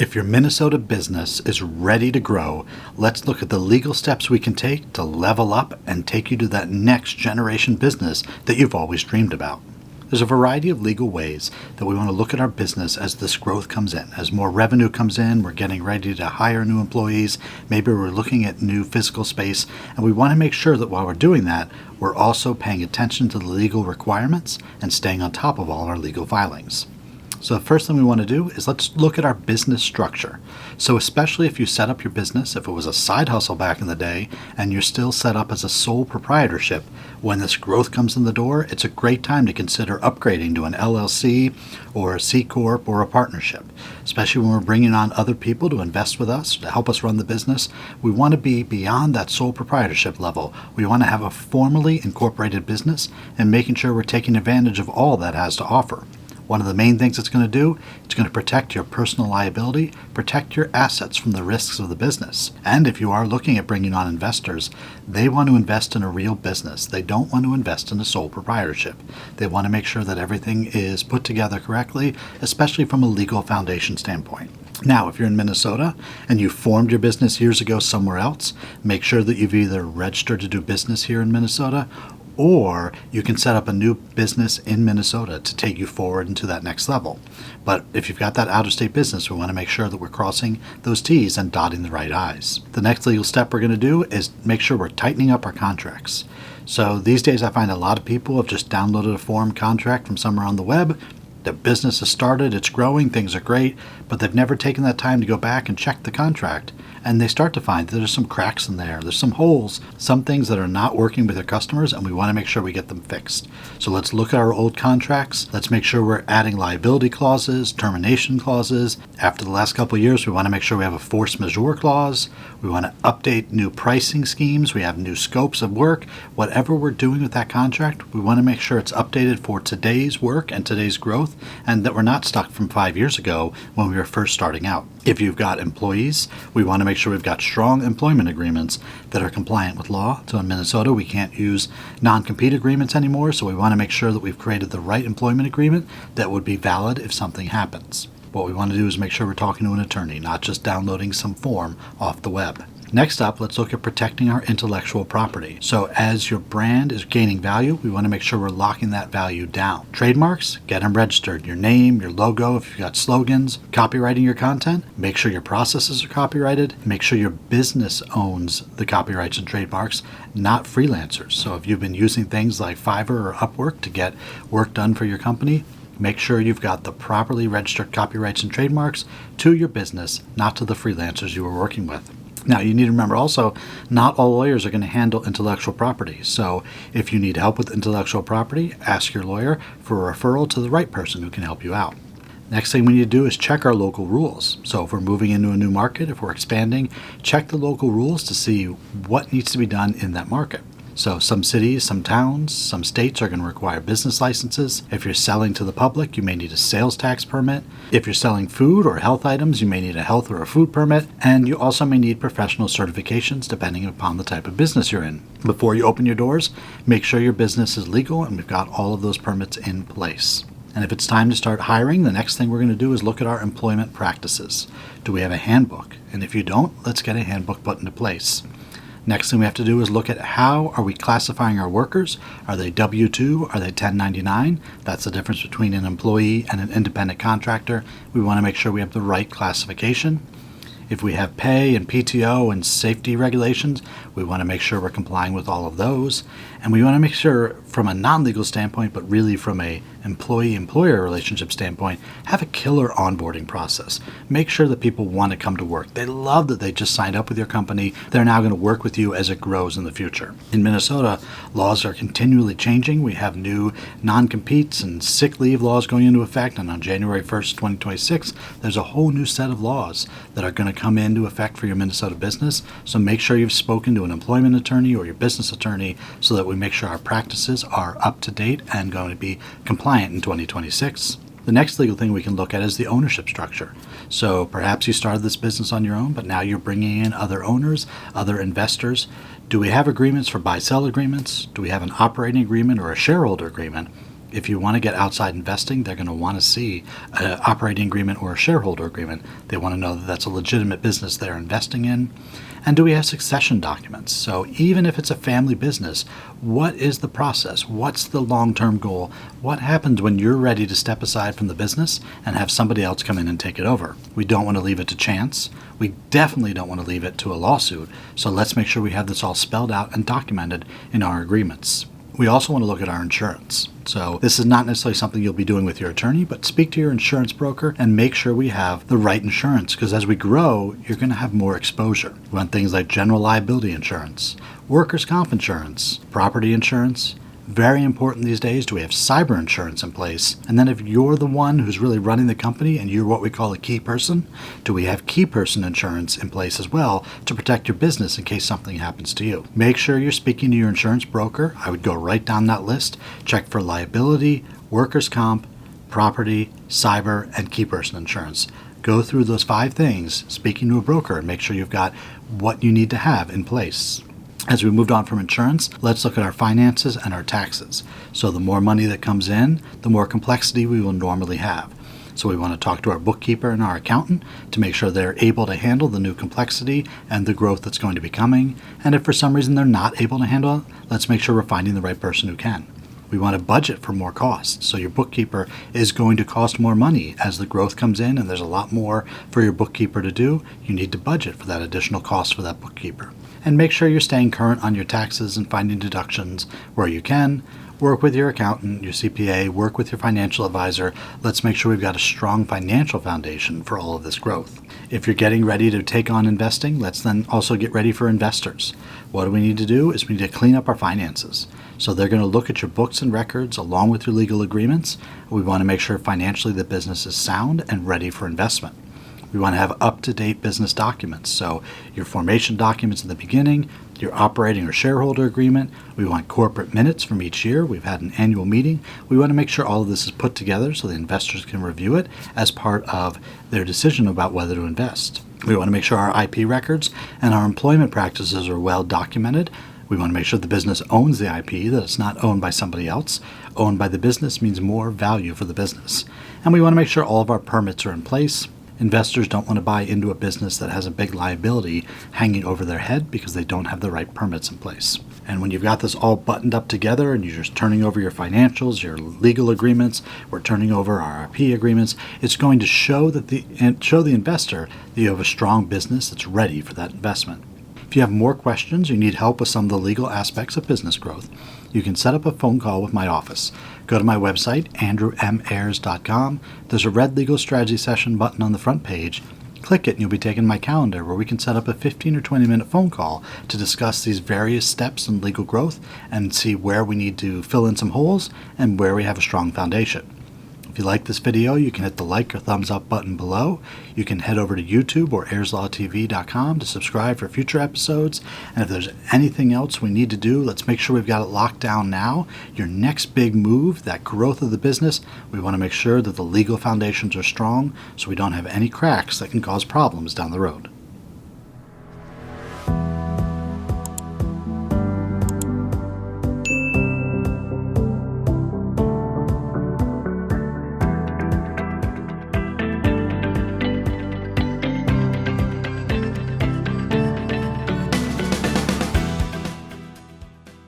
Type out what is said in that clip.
If your Minnesota business is ready to grow, let's look at the legal steps we can take to level up and take you to that next generation business that you've always dreamed about. There's a variety of legal ways that we want to look at our business as this growth comes in. As more revenue comes in, we're getting ready to hire new employees, maybe we're looking at new physical space, and we want to make sure that while we're doing that, we're also paying attention to the legal requirements and staying on top of all our legal filings. So the first thing we want to do is let's look at our business structure. So especially if you set up your business, if it was a side hustle back in the day, and you're still set up as a sole proprietorship, when this growth comes in the door, it's a great time to consider upgrading to an LLC or a C Corp or a partnership. Especially when we're bringing on other people to invest with us, to help us run the business, we want to be beyond that sole proprietorship level. We want to have a formally incorporated business and making sure we're taking advantage of all that has to offer. One of the main things it's going to do, it's going to protect your personal liability, protect your assets from the risks of the business. And if you are looking at bringing on investors, they want to invest in a real business. They don't want to invest in a sole proprietorship. They want to make sure that everything is put together correctly, especially from a legal foundation standpoint. Now, if you're in Minnesota and you formed your business years ago somewhere else, make sure that you've either registered to do business here in Minnesota, or you can set up a new business in Minnesota to take you forward into that next level. But if you've got that out-of-state business, we want to make sure that we're crossing those T's and dotting the right I's. The next legal step we're going to do is make sure we're tightening up our contracts. So these days I find a lot of people have just downloaded a form contract from somewhere on the web. The business has started, it's growing, things are great, but they've never taken that time to go back and check the contract. And they start to find that there's some cracks in there, there's some holes, some things that are not working with their customers, and we want to make sure we get them fixed. So let's look at our old contracts. Let's make sure we're adding liability clauses, termination clauses. After the last couple of years, we want to make sure we have a force majeure clause. We want to update new pricing schemes. We have new scopes of work. Whatever we're doing with that contract, we want to make sure it's updated for today's work and today's growth, and that we're not stuck from 5 years ago when we were first starting out. If you've got employees, we want to make sure we've got strong employment agreements that are compliant with law. So in Minnesota, we can't use non-compete agreements anymore, so we want to make sure that we've created the right employment agreement that would be valid if something happens. What we want to do is make sure we're talking to an attorney, not just downloading some form off the web. Next up, let's look at protecting our intellectual property. So as your brand is gaining value, we want to make sure we're locking that value down. Trademarks, get them registered. Your name, your logo, if you've got slogans, copywriting your content, make sure your processes are copyrighted. Make sure your business owns the copyrights and trademarks, not freelancers. So if you've been using things like Fiverr or Upwork to get work done for your company, make sure you've got the properly registered copyrights and trademarks to your business, not to the freelancers you were working with. Now, you need to remember also, not all lawyers are going to handle intellectual property. So if you need help with intellectual property, ask your lawyer for a referral to the right person who can help you out. Next thing we need to do is check our local rules. So if we're moving into a new market, if we're expanding, check the local rules to see what needs to be done in that market. So some cities, some towns, some states are going to require business licenses. If you're selling to the public, you may need a sales tax permit. If you're selling food or health items, you may need a health or a food permit. And you also may need professional certifications depending upon the type of business you're in. Before you open your doors, make sure your business is legal and we've got all of those permits in place. And if it's time to start hiring, the next thing we're going to do is look at our employment practices. Do we have a handbook? And if you don't, let's get a handbook put into place. Next thing we have to do is look at how are we classifying our workers. Are they W-2? Are they 1099? That's the difference between an employee and an independent contractor. We want to make sure we have the right classification. If we have pay and PTO and safety regulations, we want to make sure we're complying with all of those. And we want to make sure from a non-legal standpoint, but really from a employee-employer relationship standpoint, have a killer onboarding process. Make sure that people want to come to work. They love that they just signed up with your company. They're now going to work with you as it grows in the future. In Minnesota, laws are continually changing. We have new non-competes and sick leave laws going into effect. And on January 1st, 2026, there's a whole new set of laws that are going to come into effect for your Minnesota business. So make sure you've spoken to an employment attorney or your business attorney so that we make sure our practices are up to date and going to be compliant in 2026. The next legal thing we can look at is the ownership structure. So perhaps you started this business on your own, but now you're bringing in other owners, other investors. Do we have agreements for buy-sell agreements? Do we have an operating agreement or a shareholder agreement? If you want to get outside investing, they're going to want to see an operating agreement or a shareholder agreement. They want to know that that's a legitimate business they're investing in. And do we have succession documents? So even if it's a family business, what is the process? What's the long-term goal? What happens when you're ready to step aside from the business and have somebody else come in and take it over? We don't want to leave it to chance. We definitely don't want to leave it to a lawsuit. So let's make sure we have this all spelled out and documented in our agreements. We also want to look at our insurance. So this is not necessarily something you'll be doing with your attorney, but speak to your insurance broker and make sure we have the right insurance, because as we grow, you're going to have more exposure. We want things like general liability insurance, workers' comp insurance, property insurance. Very important these days, do we have cyber insurance in place? And then if you're the one who's really running the company and you're what we call a key person, do we have key person insurance in place as well to protect your business in case something happens to you? Make sure you're speaking to your insurance broker. I would go right down that list. Check for liability, workers' comp, property, cyber, and key person insurance. Go through those 5 things, speaking to a broker, and make sure you've got what you need to have in place. As we moved on from insurance, let's look at our finances and our taxes. So the more money that comes in, the more complexity we will normally have. So we want to talk to our bookkeeper and our accountant to make sure they're able to handle the new complexity and the growth that's going to be coming. And if for some reason they're not able to handle it, let's make sure we're finding the right person who can. We want to budget for more costs. So your bookkeeper is going to cost more money as the growth comes in and there's a lot more for your bookkeeper to do. You need to budget for that additional cost for that bookkeeper. And make sure you're staying current on your taxes and finding deductions where you can. Work with your accountant, your CPA, work with your financial advisor. Let's make sure we've got a strong financial foundation for all of this growth. If you're getting ready to take on investing, let's then also get ready for investors. What do we need to do is we need to clean up our finances. So they're going to look at your books and records along with your legal agreements. We want to make sure financially the business is sound and ready for investment. We want to have up-to-date business documents. So your formation documents in the beginning, your operating or shareholder agreement. We want corporate minutes from each year. We've had an annual meeting. We want to make sure all of this is put together so the investors can review it as part of their decision about whether to invest. We want to make sure our IP records and our employment practices are well documented. We want to make sure the business owns the IP, that it's not owned by somebody else. Owned by the business means more value for the business. And we want to make sure all of our permits are in place. Investors don't want to buy into a business that has a big liability hanging over their head because they don't have the right permits in place. And when you've got this all buttoned up together and you're just turning over your financials, your legal agreements, we're turning over our IP agreements, it's going to show the investor that you have a strong business that's ready for that investment. If you have more questions, you need help with some of the legal aspects of business growth, you can set up a phone call with my office. Go to my website, andrewmayers.com. There's a red legal strategy session button on the front page. Click it and you'll be taken to my calendar where we can set up a 15 or 20 minute phone call to discuss these various steps in legal growth and see where we need to fill in some holes and where we have a strong foundation. If you like this video, you can hit the like or thumbs up button below. You can head over to YouTube or ayerslawtv.com to subscribe for future episodes. And if there's anything else we need to do, let's make sure we've got it locked down now. Your next big move, that growth of the business, we want to make sure that the legal foundations are strong so we don't have any cracks that can cause problems down the road.